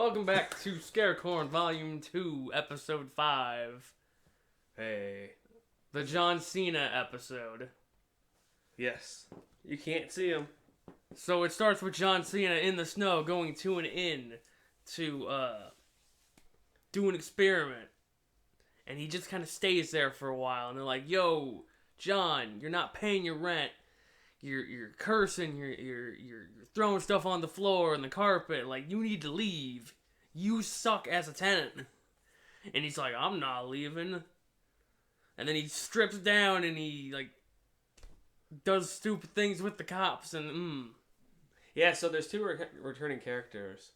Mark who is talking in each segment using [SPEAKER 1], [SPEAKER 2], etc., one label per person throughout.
[SPEAKER 1] Welcome back to Scarecorn Volume 2, Episode 5.
[SPEAKER 2] Hey.
[SPEAKER 1] The John Cena episode.
[SPEAKER 2] Yes. You can't see him.
[SPEAKER 1] So it starts with John Cena in the snow going to an inn to do an experiment. And he just kind of stays there for a while. And they're like, yo, John, you're not paying your rent. You're cursing, you're throwing stuff on the floor and the carpet, like, you need to leave. You suck as a tenant. And he's like, I'm not leaving. And then he strips down and he, like, does stupid things with the cops and,
[SPEAKER 2] Yeah, so there's two returning characters.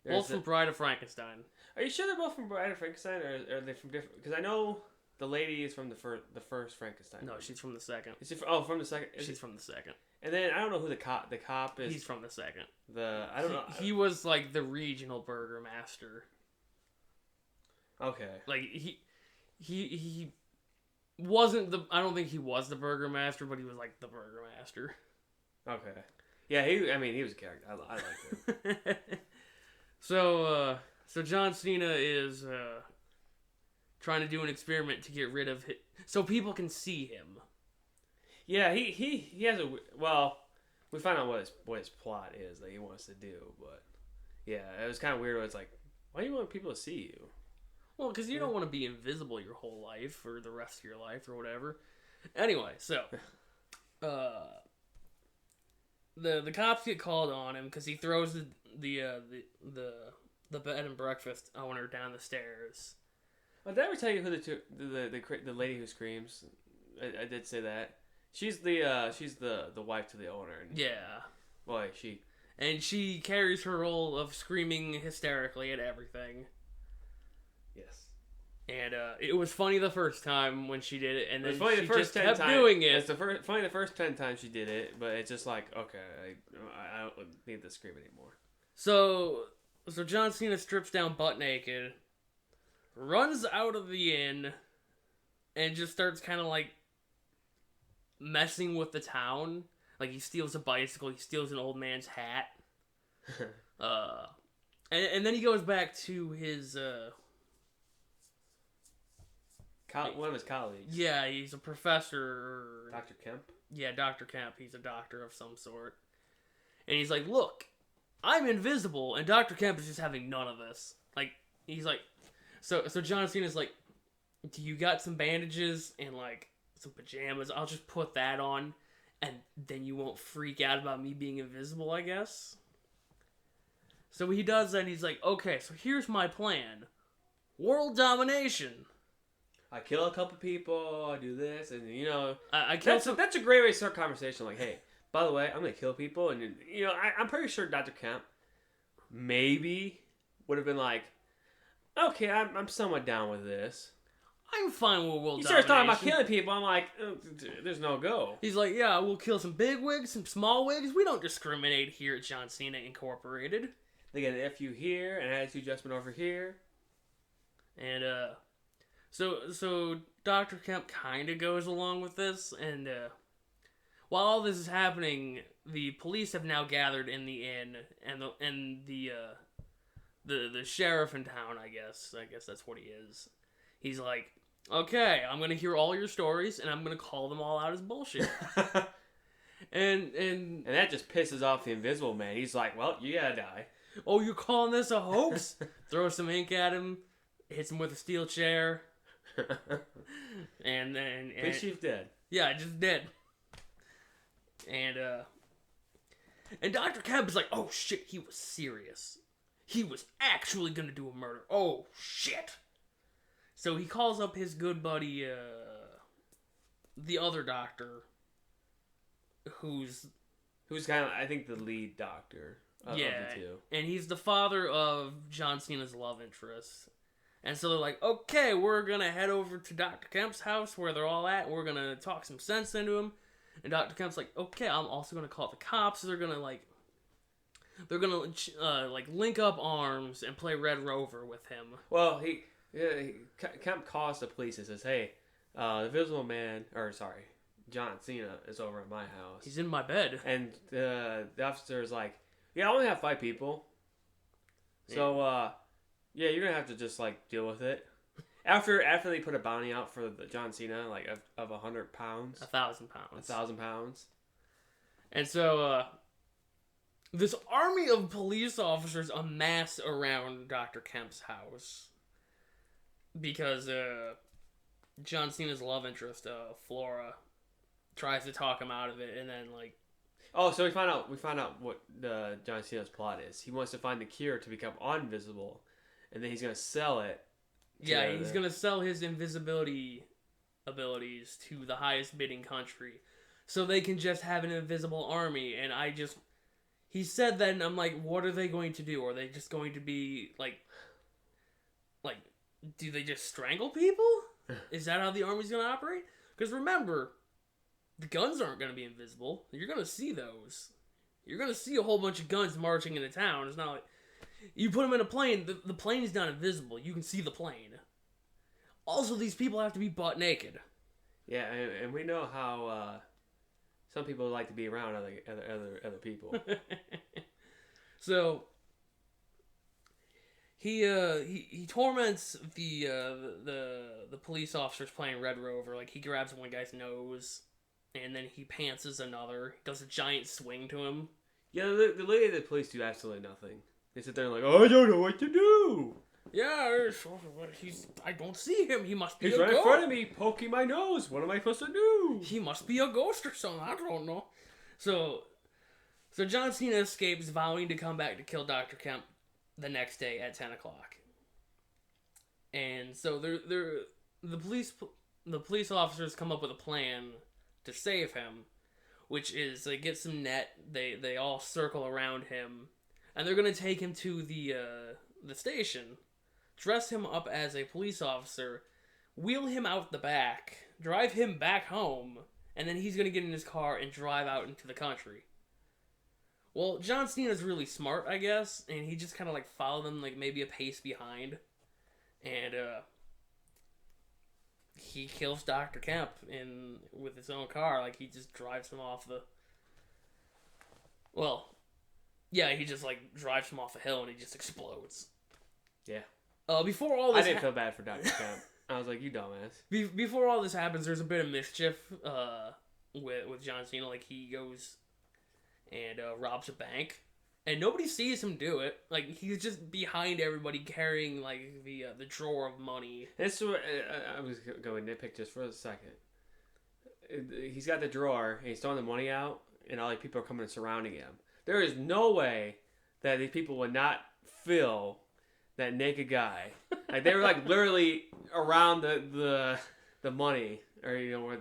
[SPEAKER 1] Both from Bride of Frankenstein.
[SPEAKER 2] Are you sure they're both from Bride of Frankenstein, or are they from different? Because I know the lady is from the first Frankenstein.
[SPEAKER 1] No, she's from the second.
[SPEAKER 2] Is she from the second?
[SPEAKER 1] She's from the second.
[SPEAKER 2] And then I don't know who the cop is.
[SPEAKER 1] He's from the second.
[SPEAKER 2] I don't know.
[SPEAKER 1] He was like the regional burgomaster.
[SPEAKER 2] Okay.
[SPEAKER 1] Like he wasn't the. I don't think he was the burgomaster, but he was like the burgomaster.
[SPEAKER 2] Okay. Yeah, he was a character. I liked him.
[SPEAKER 1] So John Cena is trying to do an experiment to get rid of so people can see him.
[SPEAKER 2] Yeah, he has a... Well, we find out what his plot is that he wants to do, but... Yeah, it was kind of weird. It's like, why do you want people to see you?
[SPEAKER 1] Well, because you don't want to be invisible your whole life, or the rest of your life, or whatever. Anyway, so... The cops get called on him because he throws the bed and breakfast owner down the stairs.
[SPEAKER 2] Did I ever tell you who the lady who screams? I did say that. She's the wife to the owner.
[SPEAKER 1] Yeah.
[SPEAKER 2] Boy,
[SPEAKER 1] And she carries her role of screaming hysterically at everything.
[SPEAKER 2] Yes.
[SPEAKER 1] And it was funny the first time when she did it, and then she
[SPEAKER 2] just
[SPEAKER 1] kept doing it.
[SPEAKER 2] It's funny the first 10 times she did it, but it's just like, okay, I don't need to scream anymore.
[SPEAKER 1] So John Cena strips down butt naked, runs out of the inn, and just starts kind of like messing with the town. Like, he steals a bicycle, he steals an old man's hat. And then he goes back to his
[SPEAKER 2] one of his colleagues.
[SPEAKER 1] Yeah, he's a professor.
[SPEAKER 2] Dr. Kemp?
[SPEAKER 1] Yeah, Dr. Kemp. He's a doctor of some sort. And he's like, look, I'm invisible, and Dr. Kemp is just having none of this. Like, he's like... So John Cena's like, do you got some bandages and, like, some pajamas? I'll just put that on, and then you won't freak out about me being invisible, I guess? So he does that, and he's like, okay, so here's my plan. World domination.
[SPEAKER 2] I kill a couple people, I do this, and, you know...
[SPEAKER 1] I kill
[SPEAKER 2] that's a great way to start a conversation. Like, hey, by the way, I'm going to kill people, and, you know, I'm pretty sure Dr. Kemp maybe would have been like, okay, I'm somewhat down with this.
[SPEAKER 1] I'm fine with world domination.
[SPEAKER 2] He starts talking about killing people, I'm like, there's no go.
[SPEAKER 1] He's like, yeah, we'll kill some big wigs, some small wigs. We don't discriminate here at John Cena Incorporated.
[SPEAKER 2] They get an FU here, an attitude adjustment over here.
[SPEAKER 1] And, So Dr. Kemp kind of goes along with this, and while all this is happening, the police have now gathered in the inn, and the sheriff in town, I guess that's what he is. He's like, okay, I'm gonna hear all your stories, and I'm gonna call them all out as bullshit. and
[SPEAKER 2] that just pisses off the Invisible Man. He's like, well, you gotta die.
[SPEAKER 1] Oh, you're calling this a hoax? Throw some ink at him, hits him with a steel chair. and
[SPEAKER 2] Police chief dead.
[SPEAKER 1] Yeah, just dead. And Dr. Kemp is like, oh shit, he was serious. He was actually gonna do a murder. Oh shit. So he calls up his good buddy, the other doctor, who's
[SPEAKER 2] kind of, I think, the lead doctor of the two.
[SPEAKER 1] And he's the father of John Cena's love interest. And so they're like, okay, we're going to head over to Dr. Kemp's house where they're all at. We're going to talk some sense into him. And Dr. Kemp's like, okay, I'm also going to call the cops. They're going to link up arms and play Red Rover with him.
[SPEAKER 2] Well, Kemp calls the police and says, hey, the Invisible Man, John Cena is over at my house.
[SPEAKER 1] He's in my bed.
[SPEAKER 2] And the officer is like, yeah, I only have 5 people. So, yeah, you're gonna have to just like deal with it. After they put a bounty out for the John Cena, like of 100 pounds,
[SPEAKER 1] 1,000 pounds,
[SPEAKER 2] 1,000 pounds,
[SPEAKER 1] and so this army of police officers amass around Dr. Kemp's house because John Cena's love interest, Flora, tries to talk him out of it, and then like.
[SPEAKER 2] Oh, so we found out what the John Cena's plot is. He wants to find the cure to become invisible, and then he's gonna sell it.
[SPEAKER 1] Yeah, he's gonna sell his invisibility abilities to the highest bidding country, so they can just have an invisible army. And he said that, and I'm like, what are they going to do? Are they just going to be like, do they just strangle people? Is that how the army's gonna operate? Because remember, the guns aren't gonna be invisible. You're gonna see those. You're gonna see a whole bunch of guns marching into town. It's not like you put them in a plane. The plane is not invisible. You can see the plane. Also, these people have to be butt naked.
[SPEAKER 2] Yeah, and we know how some people like to be around other people.
[SPEAKER 1] So he torments the police officers playing Red Rover. Like, he grabs one guy's nose, and then he pantses another. He does a giant swing to him.
[SPEAKER 2] Yeah, the lady of the police do absolutely nothing. They sit there and like, oh, I don't know what to do.
[SPEAKER 1] Yeah, I don't see him. He must be
[SPEAKER 2] He's
[SPEAKER 1] a
[SPEAKER 2] right
[SPEAKER 1] ghost.
[SPEAKER 2] in front of me, poking my nose. What am I supposed to do?
[SPEAKER 1] He must be a ghost or something. I don't know. So John Cena escapes, vowing to come back to kill Dr. Kemp the next day at 10 o'clock. And so the police officers come up with a plan to save him, which is they get some net. They all circle around him, and they're gonna take him to the station, dress him up as a police officer, wheel him out the back, drive him back home, and then he's gonna get in his car and drive out into the country. Well, John Cena's really smart, I guess, and he just kind of like followed them like maybe a pace behind, and he kills Dr. Kemp with his own car. Like, he just drives him off the. Well, yeah, he just like drives him off a hill and he just explodes.
[SPEAKER 2] Yeah.
[SPEAKER 1] Before all this,
[SPEAKER 2] I didn't feel bad for Dr. Kemp. I was like, you dumbass. Before
[SPEAKER 1] all this happens, there's a bit of mischief with John Cena. Like, he goes and robs a bank, and nobody sees him do it. Like, he's just behind everybody carrying like the drawer of money.
[SPEAKER 2] That's what I was going to nitpick just for a second. He's got the drawer and he's throwing the money out, and all the people are coming and surrounding him. There is no way that these people would not fill that naked guy. Like, they were like literally around the money, or where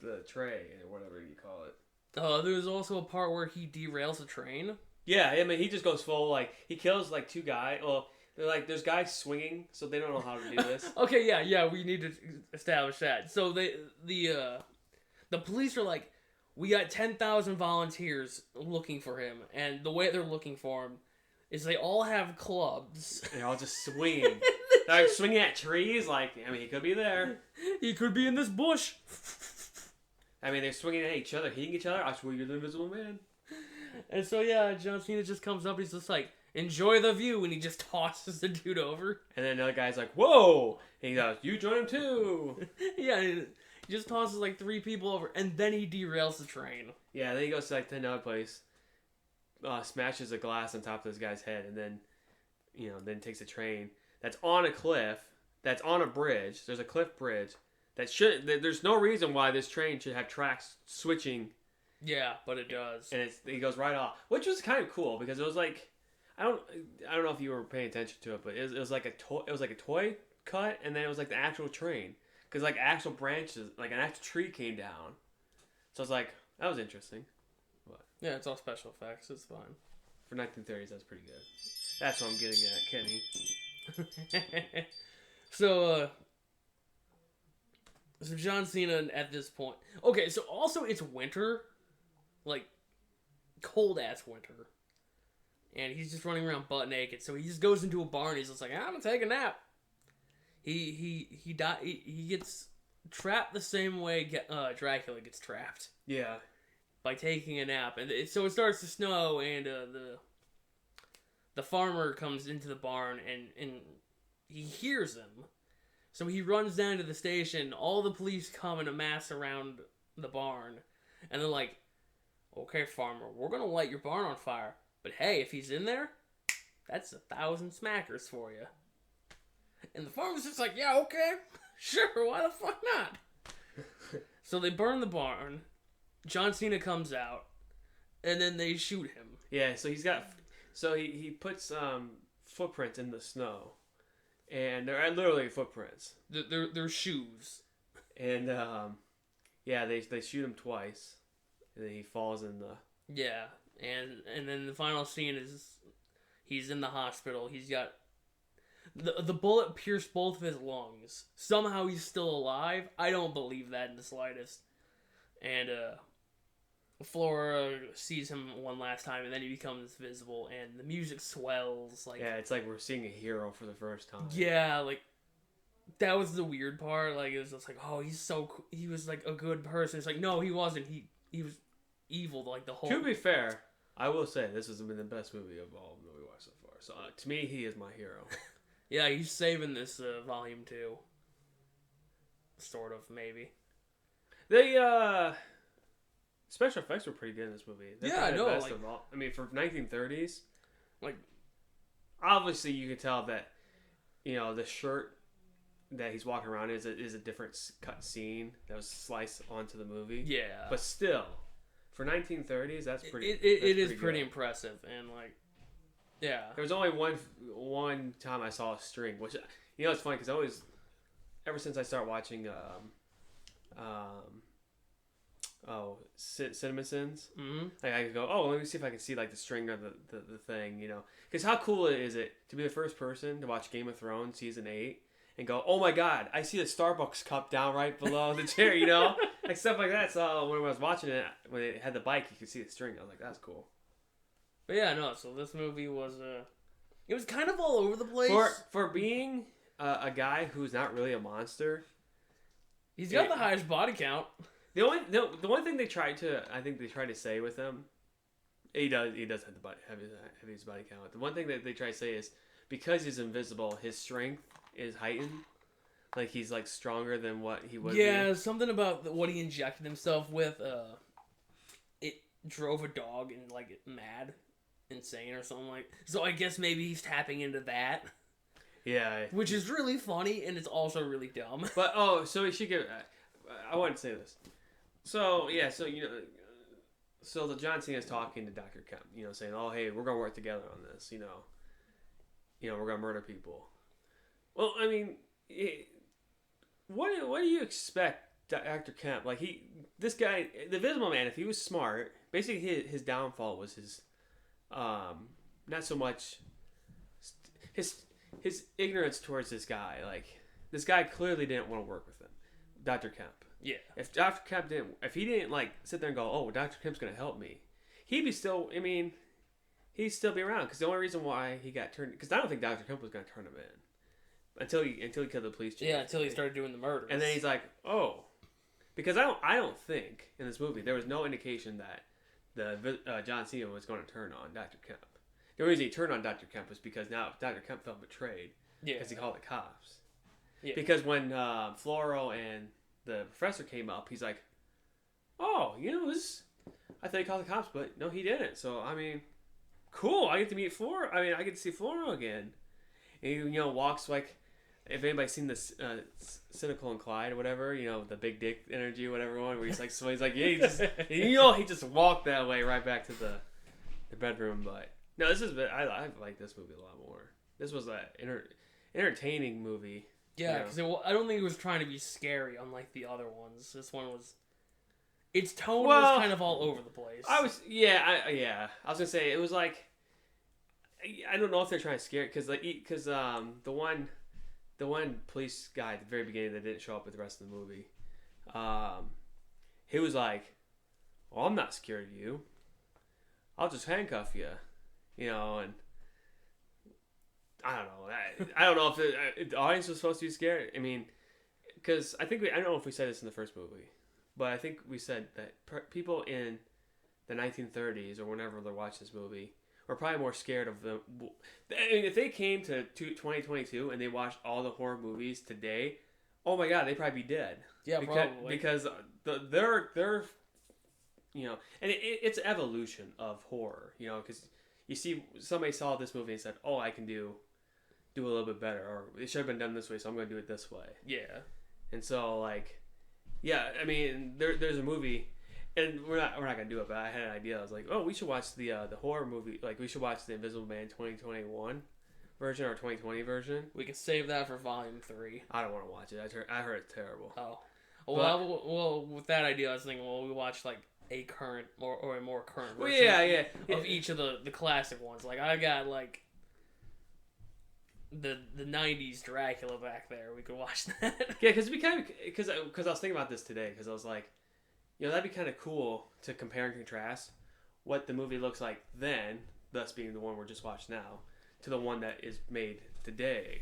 [SPEAKER 2] the tray or whatever you call it.
[SPEAKER 1] There's also a part where he derails a train.
[SPEAKER 2] Yeah, I mean, he just goes full, like, he kills like two guys. Well, they're like, there's guys swinging, so they don't know how to do this.
[SPEAKER 1] Okay, yeah, we need to establish that. So the police are like, we got 10,000 volunteers looking for him, and the way they're looking for him is they all have clubs.
[SPEAKER 2] They're all just swinging. They're like swinging at trees. Like, I mean, he could be there.
[SPEAKER 1] He could be in this bush.
[SPEAKER 2] I mean, they're swinging at each other, hitting each other. I swear you're the Invisible Man.
[SPEAKER 1] And so, yeah, John Cena just comes up. He's just like, enjoy the view, and he just tosses the dude over.
[SPEAKER 2] And then another guy's like, whoa! And he goes, you join him too.
[SPEAKER 1] Yeah, he just tosses like 3 people over, and then he derails the train.
[SPEAKER 2] Yeah, then he goes to like another place, smashes a glass on top of this guy's head, and then, then takes a train that's on a cliff, that's on a bridge. There's a cliff bridge there's no reason why this train should have tracks switching.
[SPEAKER 1] Yeah, but it does.
[SPEAKER 2] And he goes right off, which was kind of cool because it was like, I don't know if you were paying attention to it, but it was like a toy cut, and then it was like the actual train, because like actual branches, like an actual tree came down. So I was like, that was interesting. What?
[SPEAKER 1] Yeah, it's all special effects. It's fine.
[SPEAKER 2] For 1930s, that's pretty good. That's what I'm getting at, Kenny.
[SPEAKER 1] So John Cena at this point. Okay, so also it's winter, like cold ass winter, and he's just running around butt naked. So he just goes into a barn. He's just like, I'm gonna take a nap. He gets trapped the same way Dracula gets trapped.
[SPEAKER 2] Yeah. By
[SPEAKER 1] taking a nap, and so it starts to snow, and the the farmer comes into the barn and he hears him. So he runs down to the station. All the police come and amass around the barn. And they're like, okay, farmer, we're going to light your barn on fire. But hey, if he's in there, that's 1,000 smackers for you. And the farmer's just like, yeah, okay. Sure, why the fuck not? So they burn the barn. John Cena comes out. And then they shoot him.
[SPEAKER 2] Yeah, so he's got... So he puts footprints in the snow. And they're literally footprints.
[SPEAKER 1] They're shoes.
[SPEAKER 2] And, yeah, they shoot him twice. And then he falls in the...
[SPEAKER 1] Yeah, and then the final scene is... He's in the hospital. He's got... The bullet pierced both of his lungs. Somehow he's still alive. I don't believe that in the slightest. And, Flora sees him one last time, and then he becomes visible, and the music swells. Like,
[SPEAKER 2] yeah, it's like we're seeing a hero for the first time.
[SPEAKER 1] Yeah, like, that was the weird part. Like, it was just like, oh, he's so cool. He was, like, a good person. It's like, no, he wasn't. He was evil, like, the whole...
[SPEAKER 2] To be fair, I will say, this has been the best movie of all that we watched so far. So, to me, he is my hero.
[SPEAKER 1] Yeah, he's saving this, volume 2. Sort of, maybe.
[SPEAKER 2] They, special effects were pretty good in this movie. They're
[SPEAKER 1] Yeah, I know.
[SPEAKER 2] Best
[SPEAKER 1] Like,
[SPEAKER 2] of all. I mean, for 1930s,
[SPEAKER 1] like,
[SPEAKER 2] obviously you could tell that, you know, the shirt that he's walking around is a different cut scene that was sliced onto the movie.
[SPEAKER 1] yeah.
[SPEAKER 2] But still, for 1930s, that's pretty.
[SPEAKER 1] It is pretty impressive, and like, yeah.
[SPEAKER 2] There was only one time I saw a string, which, you know, it's funny because I always, ever since I started watching, Cinema Sins.
[SPEAKER 1] Mm-hmm.
[SPEAKER 2] Like, I go, oh, let me see if I can see like the string of the thing, you know, because how cool is it to be the first person to watch Game of Thrones season 8 and go, oh my god, I see the Starbucks cup down right below the chair, you know, like stuff like that. So when I was watching it, when it had the bike, you could see the string. I was like, that's cool.
[SPEAKER 1] But yeah, no. So this movie was it was kind of all over the place.
[SPEAKER 2] For being a guy who's not really a monster,
[SPEAKER 1] He's got the highest body count.
[SPEAKER 2] The one thing they tried to say with him, he does have the heaviest body count. The one thing that they try to say is because he's invisible, his strength is heightened. Like he's like stronger than what he would.
[SPEAKER 1] Yeah, something about what he injected himself with. It drove a dog and like mad, insane or something like. So I guess maybe he's tapping into that.
[SPEAKER 2] Yeah,
[SPEAKER 1] which is really funny and it's also really dumb.
[SPEAKER 2] But so we should give. I want to say this. So yeah, so you know, so the John Cena is talking to Dr. Kemp, you know, saying, "Oh, hey, we're gonna work together on this, you know, we're gonna murder people." Well, I mean, what do you expect, Dr. Kemp? Like this guy, the Invisible Man, if he was smart, basically his downfall was his, not so much his ignorance towards this guy. Like this guy clearly didn't want to work with him, Dr. Kemp.
[SPEAKER 1] Yeah.
[SPEAKER 2] If Dr. Kemp didn't like sit there and go, oh, Dr. Kemp's gonna help me, he'd still be around. Because the only reason why he got turned, because I don't think Dr. Kemp was gonna turn him in until he killed the police chief.
[SPEAKER 1] Yeah, until he started doing the murders.
[SPEAKER 2] And then he's like, oh, because I don't think in this movie there was no indication that the John Cena was going to turn on Dr. Kemp. The only reason he turned on Dr. Kemp was because now Dr. Kemp felt betrayed.
[SPEAKER 1] Yeah.
[SPEAKER 2] Because he called the cops.
[SPEAKER 1] Yeah.
[SPEAKER 2] Because when Floro and the professor came up, he's like, oh, you know, I thought he called the cops, but no, he didn't. So, I mean, cool. I get to meet Floro. I mean, I get to see Floro again. And he, you know, walks like, if anybody's seen this Cynical and Clyde or whatever, you know, the big dick energy or whatever one, where he's like, so he's like, yeah, he just walked that way right back to the bedroom. But no, I like this movie a lot more. This was an entertaining movie.
[SPEAKER 1] Yeah, because I don't think it was trying to be scary, unlike the other ones. This one was, its tone was kind of all over the place.
[SPEAKER 2] I was gonna say it was like, I don't know if they're trying to scare it because the one police guy at the very beginning that didn't show up with the rest of the movie, he was like, well, I'm not scared of you. I'll just handcuff you, you know, and I don't know. I don't know if the audience was supposed to be scared. I mean, because I don't know if we said this in the first movie, but I think we said that people in the 1930s or whenever they're watching this movie are probably more scared of the. I mean, if they came to 2022 and they watched all the horror movies today, oh my god, they'd probably be dead.
[SPEAKER 1] Yeah, probably.
[SPEAKER 2] Because they're you know, and it's evolution of horror, you know, because you see somebody saw this movie and said, oh, I can do a little bit better, or it should have been done this way, so I'm going to do it this way.
[SPEAKER 1] Yeah.
[SPEAKER 2] And so, like, yeah, I mean, there's a movie, and we're not gonna do it, but I had an idea. I was like, oh, we should watch the horror movie. Like, we should watch the Invisible Man 2021 version or 2020 version.
[SPEAKER 1] We can save that for Volume 3.
[SPEAKER 2] I don't want to watch it. I heard it's terrible.
[SPEAKER 1] Oh. Well, with that idea, I was thinking, well, we watch like a current or a more current version of each of the classic ones. Like, I got like the 90s Dracula back there. We could watch that.
[SPEAKER 2] Yeah, because I was thinking about this today, because I was like, you know, that'd be kind of cool to compare and contrast what the movie looks like then, thus being the one we're just watching now, to the one that is made today.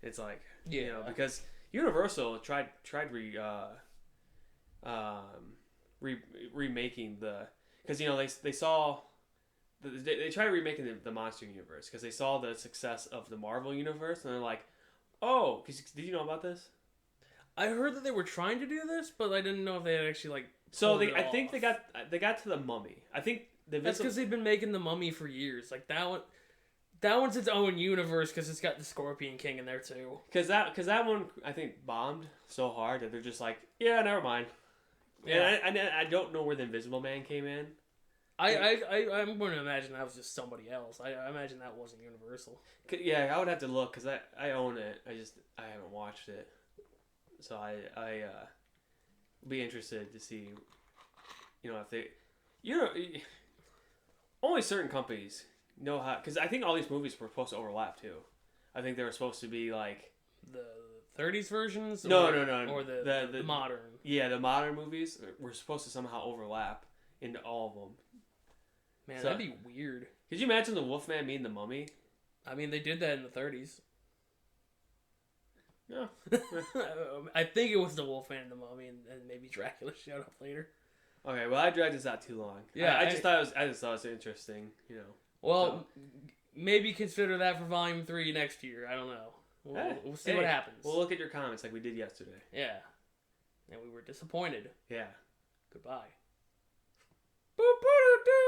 [SPEAKER 2] It's like, you know, because Universal tried remaking because, you know, they saw. They tried remaking the monster universe because they saw the success of the Marvel universe, and they're like, "Oh, did you know about this?"
[SPEAKER 1] I heard that they were trying to do this, but I didn't know if they had actually like.
[SPEAKER 2] So I think they got to the Mummy. I think
[SPEAKER 1] that's because they've been making the Mummy for years. Like that one's its own universe because it's got the Scorpion King in there too.
[SPEAKER 2] Because that one I think bombed so hard that they're just like, yeah, never mind.
[SPEAKER 1] Yeah,
[SPEAKER 2] and I don't know where the Invisible Man came in.
[SPEAKER 1] I'm going to imagine that was just somebody else. I imagine that wasn't Universal.
[SPEAKER 2] Yeah, I would have to look because I own it. I haven't watched it, so I be interested to see, you know, if they, you know, only certain companies know how, because I think all these movies were supposed to overlap too. I think they were supposed to be like
[SPEAKER 1] the 30s versions.
[SPEAKER 2] No,
[SPEAKER 1] or the modern.
[SPEAKER 2] Yeah, the modern movies were supposed to somehow overlap into all of them.
[SPEAKER 1] Man, that'd be weird.
[SPEAKER 2] Could you imagine the Wolfman meeting the Mummy?
[SPEAKER 1] I mean, they did that in the 30s.
[SPEAKER 2] Yeah.
[SPEAKER 1] I think it was the Wolfman and the Mummy, and maybe Dracula showed up later.
[SPEAKER 2] Okay, well, I dragged this out too long.
[SPEAKER 1] Yeah,
[SPEAKER 2] I just thought it was interesting, you know.
[SPEAKER 1] Well, maybe consider that for Volume 3 next year. I don't know. We'll see what happens.
[SPEAKER 2] We'll look at your comments like we did yesterday.
[SPEAKER 1] Yeah. And we were disappointed.
[SPEAKER 2] Yeah.
[SPEAKER 1] Goodbye.
[SPEAKER 2] Boop, boop, doo.